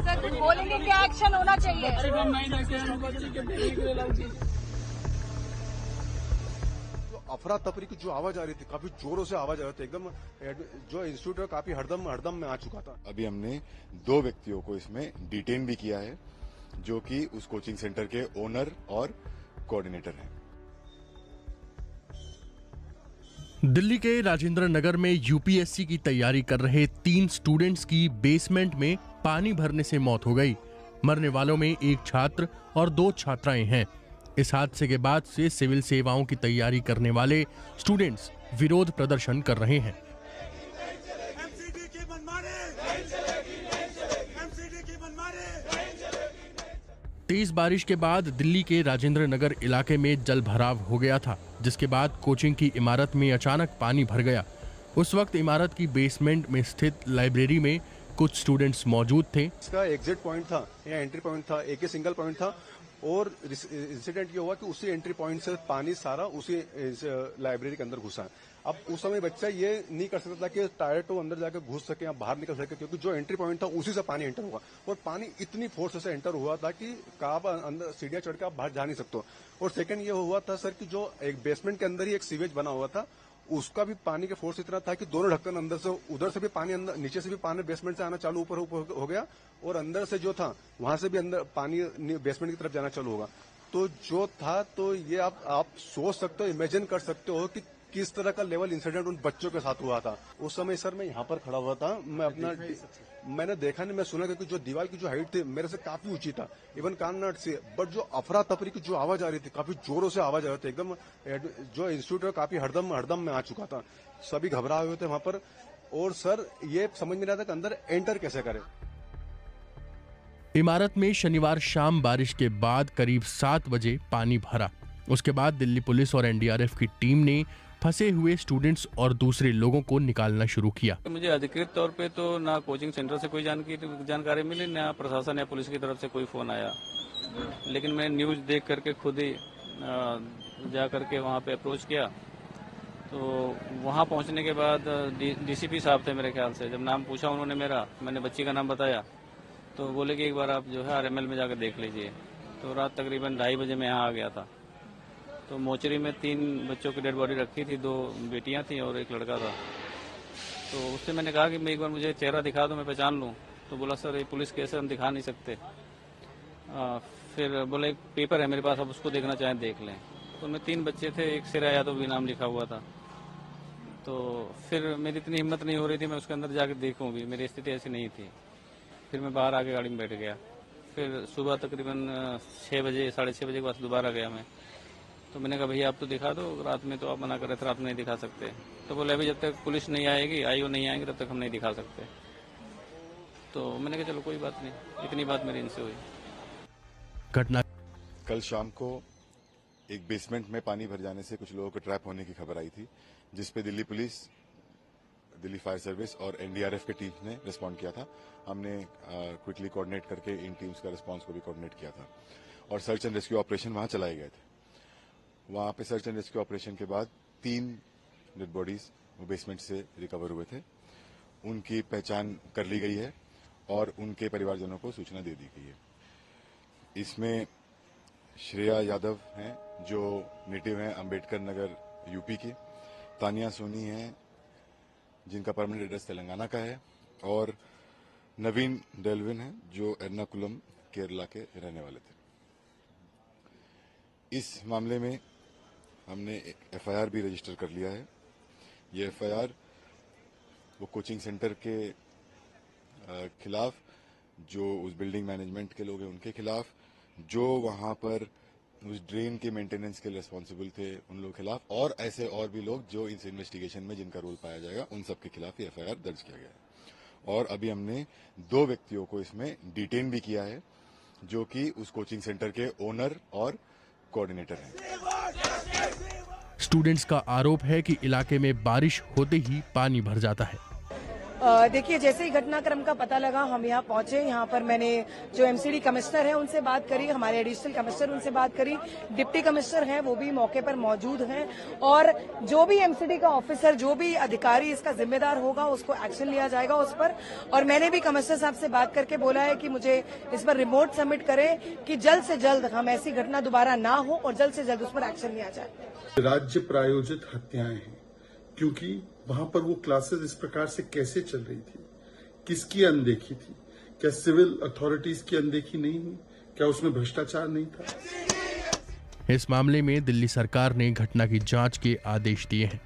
Sir कुछ बोलेंगे, क्या एक्शन होना चाहिए? अफरा तफरी की जो आवाज आ रही थी, काफी जोरों से आवाज आ रही थी, एकदम जो इंस्टीट्यूट है काफी हड़दम में आ चुका था। अभी हमने 2 व्यक्तियों को इसमें डिटेन भी किया है, जो कि उस कोचिंग सेंटर के ओनर और कोऑर्डिनेटर हैं। दिल्ली के राजेंद्र नगर में यूपीएससी की तैयारी कर रहे 3 स्टूडेंट्स की बेसमेंट में पानी भरने से मौत हो गई। मरने वालों में एक छात्र और 2 छात्राएं हैं। इस हादसे के बाद से सिविल सेवाओं की तैयारी करने वाले स्टूडेंट्स विरोध प्रदर्शन कर रहे हैं। तेज बारिश के बाद दिल्ली के राजेंद्र नगर इलाके में जल भराव हो गया था, जिसके बाद कोचिंग की इमारत में अचानक पानी भर गया। उस वक्त इमारत की बेसमेंट में स्थित लाइब्रेरी में कुछ स्टूडेंट्स मौजूद थे। इसका एग्जिट पॉइंट था या एंट्री पॉइंट था, एक ही सिंगल पॉइंट था और इंसिडेंट ये हुआ कि उसी एंट्री पॉइंट से पानी सारा उसी लाइब्रेरी के अंदर घुसा। अब उस समय बच्चा ये नहीं कर सकता था कि टायर टू अंदर जाकर घुस सके या बाहर निकल सके, क्योंकि जो एंट्री पॉइंट था उसी से पानी एंटर हुआ और पानी इतनी फोर्स से एंटर हुआ था कि आप अंदर सीढ़ियां चढ़ के आप बाहर जा नहीं सकते। और सेकंड ये हुआ था सर कि जो एक बेसमेंट के अंदर ही एक सीवेज बना हुआ था, उसका भी पानी का फोर्स इतना था कि दोनों ढक्कन अंदर से, उधर से भी पानी अंदर, नीचे से भी पानी बेसमेंट से आना चालू ऊपर हो गया और अंदर से जो था वहां से भी अंदर पानी बेसमेंट की तरफ जाना चालू होगा। तो जो था, तो ये आप सोच सकते हो, इमेजिन कर सकते हो कि किस तरह का लेवल इंसिडेंट उन बच्चों के साथ हुआ था। उस समय सर मैं यहाँ पर खड़ा हुआ था, मैंने देखा नहीं, मैं सुना, क्योंकि जो दीवार की जो हाइट थी मेरे से काफी ऊंची था, इवन कान नाट से, बट जो अफरा तफरी की जो आवाज आ रही थी, काफी जोरों से आवाज आ रही थी, एकदम जो इंस्टीट्यूट है काफी हड़दम में आ चुका था। सभी घबराए हुए थे वहां पर और सर ये समझ नहीं रहा था कि अंदर एंटर कैसे करें। इमारत में शनिवार शाम बारिश के बाद करीब 7 बजे पानी भरा। उसके बाद दिल्ली पुलिस और एनडीआरएफ की टीम ने फंसे हुए स्टूडेंट्स और दूसरे लोगों को निकालना शुरू किया। मुझे अधिकृत तौर पे तो ना कोचिंग सेंटर से कोई जानकारी मिली, ना प्रशासन या पुलिस की तरफ से कोई फोन आया, लेकिन मैं न्यूज देख करके खुद ही जा करके वहाँ पे अप्रोच किया। तो वहाँ पहुँचने के बाद डीसीपी साहब थे मेरे ख्याल से, जब नाम पूछा उन्होंने मेरा, मैंने बच्ची का नाम बताया, तो बोले कि एक बार आप जो है आरएमएल में जाकर देख लीजिए। तो रात तकरीबन 2:30 बजे मैं यहाँ आ गया था। तो मोचरी में 3 बच्चों की डेड बॉडी रखी थी, 2 बेटियां थी और एक लड़का था। तो उससे मैंने कहा कि मैं एक बार मुझे चेहरा दिखा दो, मैं पहचान लूँ। तो बोला सर ये पुलिस केस है, हम दिखा नहीं सकते। फिर बोले एक पेपर है मेरे पास, आप उसको देखना चाहें देख लें। तो उनमें 3 बच्चे थे, एक सिरा यादव भी नाम लिखा हुआ था। तो फिर मेरी इतनी हिम्मत नहीं हो रही थी मैं उसके अंदर जाकर देखूँ भी, मेरी स्थिति ऐसी नहीं थी। फिर मैं बाहर आके गाड़ी में बैठ गया। फिर सुबह तकरीबन 6 बजे 6:30 बजे के बाद दोबारा गया मैं। तो मैंने कहा भैया आप तो दिखा दो, रात में तो आप मना कर रहे थे, रात में नहीं दिखा सकते। तो बोले अभी जब तक पुलिस नहीं आएगी, आईओ नहीं आएंगे, तब तक हम नहीं दिखा सकते। तो मैंने कहा चलो कोई बात नहीं, इतनी बात मेरी इनसे हुई। घटना कल शाम को एक बेसमेंट में पानी भर जाने से कुछ लोगों को ट्रैप होने की खबर आई थी, जिसपे Delhi police, Delhi fire service और एनडीआरएफ की टीम ने रिस्पॉन्ड किया था। हमने क्विकली कोऑर्डिनेट करके इन टीम्स का रिस्पॉन्स को भी कोऑर्डिनेट किया था और सर्च एंड रेस्क्यू ऑपरेशन वहां चलाए गए थे। वहां पे सर्च एंड रेस्क्यू ऑपरेशन के बाद 3 डेड बॉडीज वो बेसमेंट से रिकवर हुए थे। उनकी पहचान कर ली गई है और उनके परिवारजनों को सूचना दे दी गई है। इसमें श्रेया यादव हैं जो नेटिव हैं अंबेडकर नगर यूपी के, तानिया सोनी हैं जिनका परमानेंट एड्रेस तेलंगाना का है, और नवीन डेल्विन हैं जो एर्नाकुलम केरला के रहने वाले थे। इस मामले में हमने एक एफआईआर भी रजिस्टर कर लिया है। ये एफआईआर वो कोचिंग सेंटर के खिलाफ, जो उस बिल्डिंग मैनेजमेंट के लोग हैं उनके खिलाफ, जो वहां पर उस ड्रेन के मेंटेनेंस के लिए रिस्पॉन्सिबल थे उन लोगों के खिलाफ, और ऐसे और भी लोग जो इस इन्वेस्टिगेशन में जिनका रोल पाया जाएगा उन सब के खिलाफ ये एफआईआर दर्ज किया गया है। और अभी हमने 2 व्यक्तियों को इसमें डिटेन भी किया है, जो कि उस कोचिंग सेंटर के ओनर और कोऑर्डिनेटर हैं। स्टूडेंट्स का आरोप है कि इलाके में बारिश होते ही पानी भर जाता है। देखिए, जैसे ही घटनाक्रम का पता लगा हम यहाँ पहुंचे। यहाँ पर मैंने जो एमसीडी कमिश्नर है उनसे बात करी, हमारे एडिशनल कमिश्नर उनसे बात करी, डिप्टी कमिश्नर हैं वो भी मौके पर मौजूद हैं, और जो भी एमसीडी का ऑफिसर, जो भी अधिकारी इसका जिम्मेदार होगा उसको एक्शन लिया जाएगा उस पर। और मैंने भी कमिश्नर साहब से बात करके बोला है कि मुझे इस पर रिपोर्ट सबमिट करें कि जल्द से जल्द हम ऐसी घटना दोबारा ना हो और जल्द से जल्द उस पर एक्शन लिया जाए। राज्य प्रायोजित हत्याएं हैं, क्योंकि वहां पर वो क्लासेस इस प्रकार से कैसे चल रही थी, किसकी अनदेखी थी? क्या सिविल अथॉरिटीज की अनदेखी नहीं हुई? क्या उसमें भ्रष्टाचार नहीं था? इस मामले में दिल्ली सरकार ने घटना की जांच के आदेश दिए हैं।